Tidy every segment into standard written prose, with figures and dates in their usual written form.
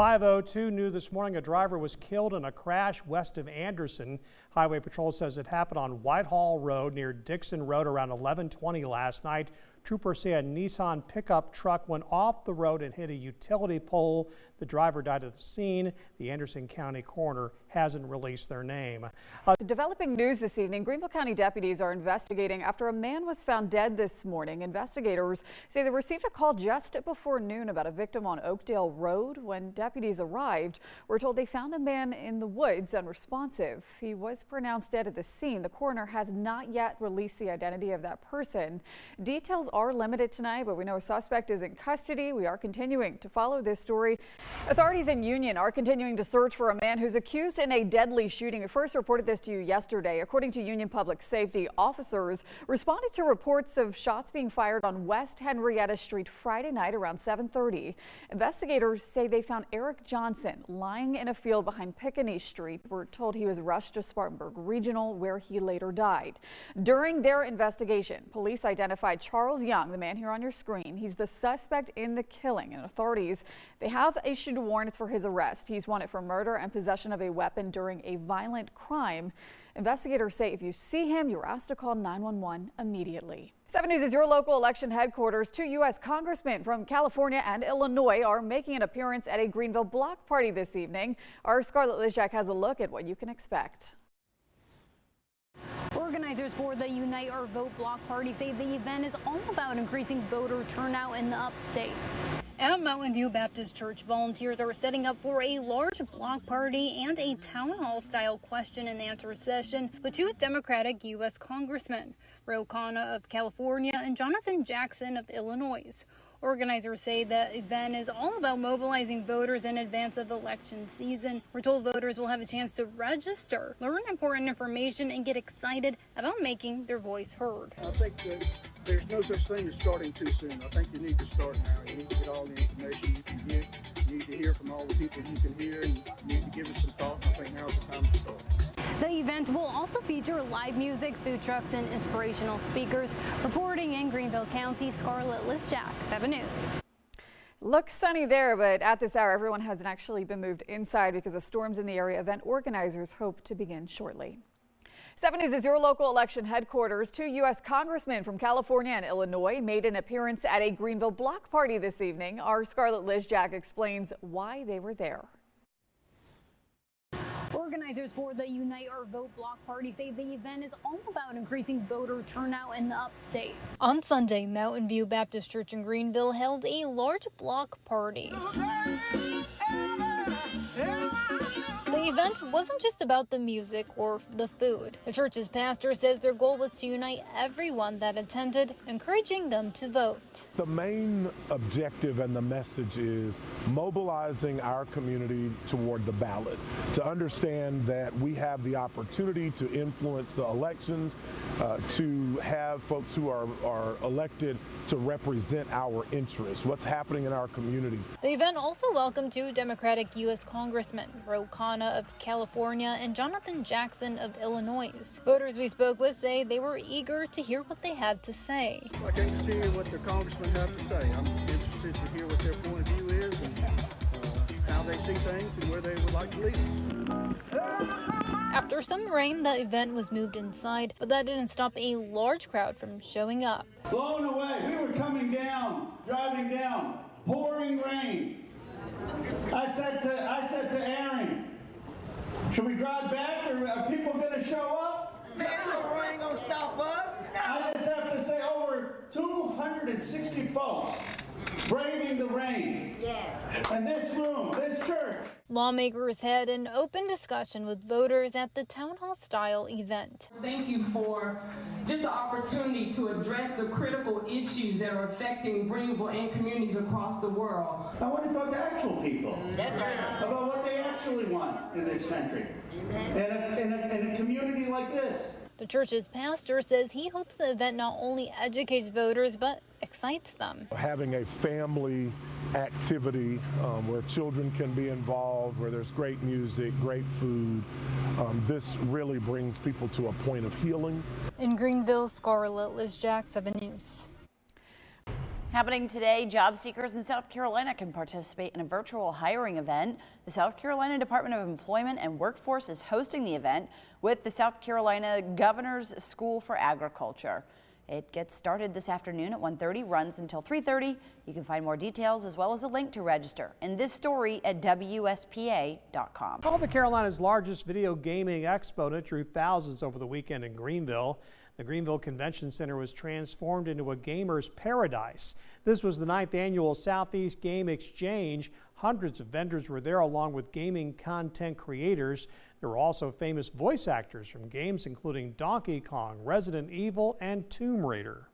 5:02 new this morning. A driver was killed in a crash west of Anderson. Highway Patrol says it happened on Whitehall Road near Dixon Road around 11:20 last night. Troopers say a Nissan pickup truck went off the road and hit a utility pole. The driver died at the scene. The Anderson County coroner hasn't released their name. Developing news this evening, Greenville County deputies are investigating after a man was found dead this morning. Investigators say they received a call just before noon about a victim on Oakdale Road. When deputies arrived, we're told they found a man in the woods unresponsive. He was pronounced dead at the scene. The coroner has not yet released the identity of that person. Details are limited tonight, but we know a suspect is in custody. We are continuing to follow this story. Authorities in Union are continuing to search for a man who's accused in a deadly shooting. We first reported this to you yesterday. According to Union Public Safety, officers responded to reports of shots being fired on West Henrietta Street Friday night around 7:30. Investigators say they found Eric Johnson lying in a field behind Pickaninny Street. We're told he was rushed to Spartanburg Regional, where he later died. During their investigation, police identified Charles Young, the man here on your screen. He's the suspect in the killing, and authorities, they have issued warrants for his arrest. He's wanted for murder and possession of a weapon during a violent crime. Investigators say if you see him, you're asked to call 911 immediately. 7 News is your local election headquarters. 2 U.S. congressmen from California and Illinois are making an appearance at a Greenville block party this evening. Our Scarlett Lizjak has a look at what you can expect. Organizers for the Unite or Vote block party say the event is all about increasing voter turnout in the upstate. At Mountain View Baptist Church, volunteers are setting up for a large block party and a town hall style question and answer session with 2 Democratic U.S. congressmen, Ro Khanna of California and Jonathan Jackson of Illinois. Organizers say the event is all about mobilizing voters in advance of election season. We're told voters will have a chance to register, learn important information, and get excited about making their voice heard. I think that there's no such thing as starting too soon. I think you need to start now. You need to get all the information you can get. You need to hear from all the people you can hear, and you need to give it some thought. I think now's the time to start. The event will also feature live music, food trucks, and inspirational speakers. Reporting in Greenville County, Scarlett Lizjak, 7 News. Looks sunny there, but at this hour, everyone hasn't actually been moved inside because of storms in the area. Event organizers hope to begin shortly. 7 News is your local election headquarters. 2 U.S. congressmen from California and Illinois made an appearance at a Greenville block party this evening. Our Scarlett Lizjak explains why they were there. Organizers for the Unite or Vote block party say the event is all about increasing voter turnout in the upstate. On Sunday, Mountain View Baptist Church in Greenville held a large block party. The event wasn't just about the music or the food. The church's pastor says their goal was to unite everyone that attended, encouraging them to vote. The main objective and the message is mobilizing our community toward the ballot, to understand that we have the opportunity to influence the elections, to have folks who are elected to represent our interests, what's happening in our communities. The event also welcomed 2 Democratic U.S. congressmen, Ro Khanna of California and Jonathan Jackson of Illinois. Voters we spoke with say they were eager to hear what they had to say. I came to see what the congressmen have to say. I'm interested to hear what their point of view is and how they see things and where they would like to lead us. After some rain, the event was moved inside, but that didn't stop a large crowd from showing up. Blown away. We were coming down, driving down, pouring rain. I said to Aaron, should we drive back or are people going to show up? Man, the rain ain't going to stop us. No. I just have to say over 260 folks braving the rain. Yes. And this room, this church. Lawmakers had an open discussion with voters at the town hall style event. Thank you for just the opportunity to address the critical issues that are affecting Greenville and communities across the world. I want to talk to actual people. That's right. About what they actually want in this country. In a community like this. The church's pastor says he hopes the event not only educates voters, but excites them. Having a family activity where children can be involved, where there's great music, great food, this really brings people to a point of healing. In Greenville, Scarlett Lizjak, 7 News. Happening today, job seekers in South Carolina can participate in a virtual hiring event. The South Carolina Department of Employment and Workforce is hosting the event with the South Carolina Governor's School for Agriculture. It gets started this afternoon at 1:30, runs until 3:30. You can find more details as well as a link to register in this story at WSPA.com. Called the Carolina's largest video gaming expo, and it drew thousands over the weekend in Greenville. The Greenville Convention Center was transformed into a gamer's paradise. This was the 9th annual Southeast Game Exchange. Hundreds of vendors were there along with gaming content creators. There were also famous voice actors from games including Donkey Kong, Resident Evil, and Tomb Raider.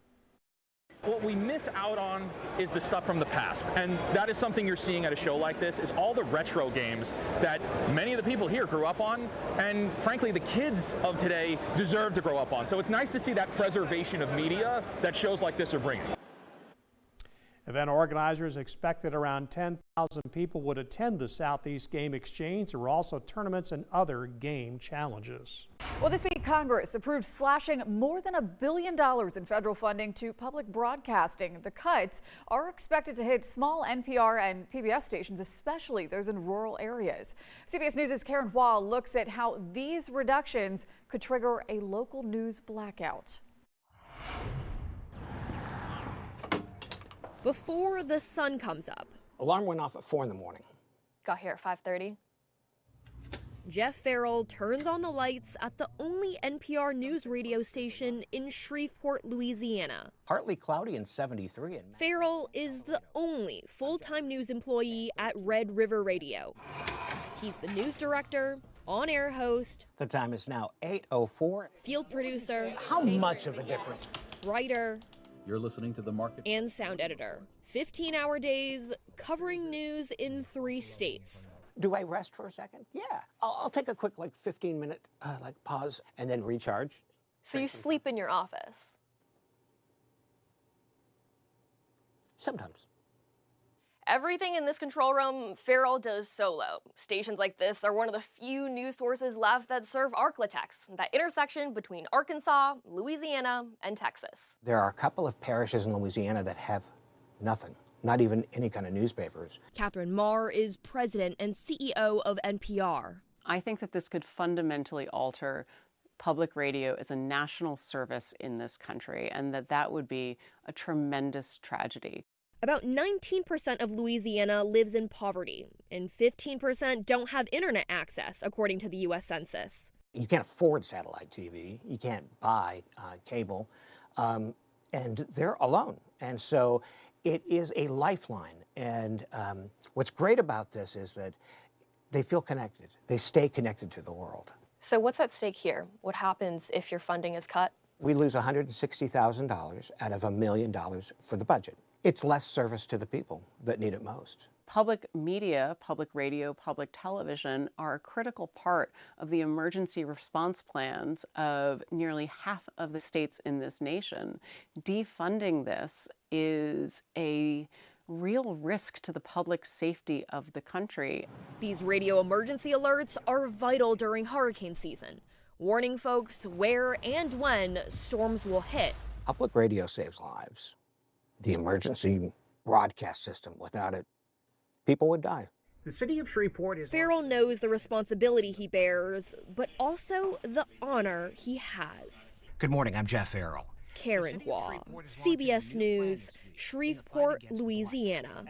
What we miss out on is the stuff from the past, and that is something you're seeing at a show like this, is all the retro games that many of the people here grew up on, and frankly the kids of today deserve to grow up on. So it's nice to see that preservation of media that shows like this are bringing. Event organizers expected around 10,000 people would attend the Southeast Game Exchange. There were also tournaments and other game challenges. Well, this week Congress approved slashing more than $1 billion in federal funding to public broadcasting. The cuts are expected to hit small NPR and PBS stations, especially those in rural areas. CBS News' Karen Hua looks at how these reductions could trigger a local news blackout. Before the sun comes up. Alarm went off at 4 in the morning. Got here at 5:30. Jeff Farrell turns on the lights at the only NPR news radio station in Shreveport, Louisiana. Partly cloudy and 73. Farrell is the only full-time news employee at Red River Radio. He's the news director, on-air host. The time is now 8:04. Field producer. How much of a difference? Writer. You're listening to The Market. And sound editor. 15-hour days covering news in 3 states. Do I rest for a second? Yeah. I'll take a quick 15-minute pause and then recharge. So you sleep in your office? Sometimes. Everything in this control room, Farrell does solo. Stations like this are one of the few news sources left that serve Arklatex, that intersection between Arkansas, Louisiana, and Texas. There are a couple of parishes in Louisiana that have nothing, not even any kind of newspapers. Catherine Marr is president and CEO of NPR. I think that this could fundamentally alter public radio as a national service in this country, and that would be a tremendous tragedy. About 19% of Louisiana lives in poverty, and 15% don't have internet access, according to the U.S. Census. You can't afford satellite TV. You can't buy cable, and they're alone. And so it is a lifeline. And what's great about this is that they feel connected. They stay connected to the world. So what's at stake here? What happens if your funding is cut? We lose $160,000 out of $1 million for the budget. It's less service to the people that need it most. Public media, public radio, public television are a critical part of the emergency response plans of nearly half of the states in this nation. Defunding this is a real risk to the public safety of the country. These radio emergency alerts are vital during hurricane season, warning folks where and when storms will hit. Public radio saves lives. The emergency broadcast system, without it, people would die. The city of Shreveport is... Farrell knows the responsibility he bears, but also the honor he has. Good morning, I'm Jeff Farrell. Karen Hua, CBS News, Shreveport, Louisiana.